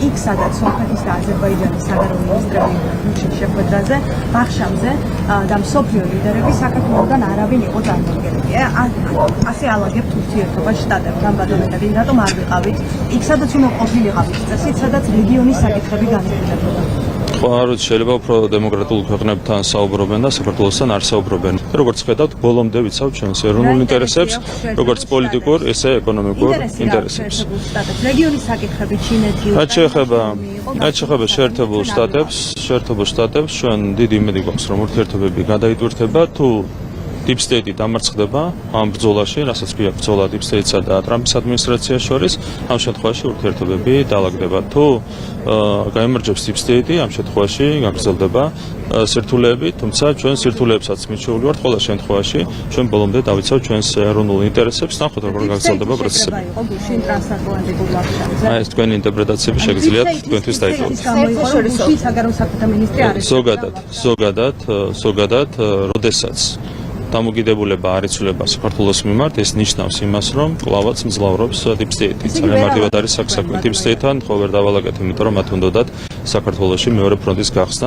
იქ სადაც სომხეთის და აზერბაიჯანის საგარეო მინისტრები შეხვედრაზე, ბახშამზე და მსოფლიო ლიდერები საქართველოსგან არავინ იყო წარმოდგენილი. ასე ალაგებთ ურთიერთობას შტატებთან, ბატონები, რატომ არ ვიყავით? იქ სადაც უნდა ყოფილიყავით წესით, სადაც რეგიონის საკითხები განეკუთვნებოდა. არ შეიძლება უფრო დემოკრატიულ ქვეყნებთან საუბრობენ და საქართველოსთან არ საუბრობენ. როგორც ხედავთ, ბოლომდე ვიცავთ ჩვენს ეროვნულ ინტერესებს, როგორც პოლიტიკურ, ესე ეკონომიკურ ინტერესებს. რეგიონის საკითხები ჩინეთი, რაც შეეხება შეერთებულ შტატებს, ჩვენ დიდი იმედი გვაქვს, რომ ურთიერთობები გადაიტვირთება, თუ Deep State დამარცხდება ამ ბრძოლაში, რასაც ქვია ბრძოლა Deep State-სა და ტრამპის ადმინისტრაციას შორის, ამ შემთხვევაში ურთიერთობები დაალაგდება. თუ გაიმარჯვებს Deep State, ამ შემთხვევაში გაგრძელდება სირთულეები, თუმცა ჩვენ სირთულეებსაც მიჩვეული ვართ ყველა შემთხვევაში, ჩვენ ბოლომდე დავიცავთ ჩვენს ეროვნულ ინტერესებს, ნახოთ როგორ გაგრძელდება პროცესები. ეს თქვენი ინტერპრეტაციები შეგიძლიათ თქვენთვის დაიწყოთ. ზოგადად, როდესაც დამოკიდებულება არ იცვლება საქართველოს მიმართ, ეს ნიშნავს იმას, რომ კლავაც მძლავრობს Deep State-ი. ძალიან მარტივად არის საქმე Deep State-თან, ხო ვერ დავალაგეთ, იმიტომ რომ მათ უნდათ საქართველოში მეორე ფრონტის გახსნა.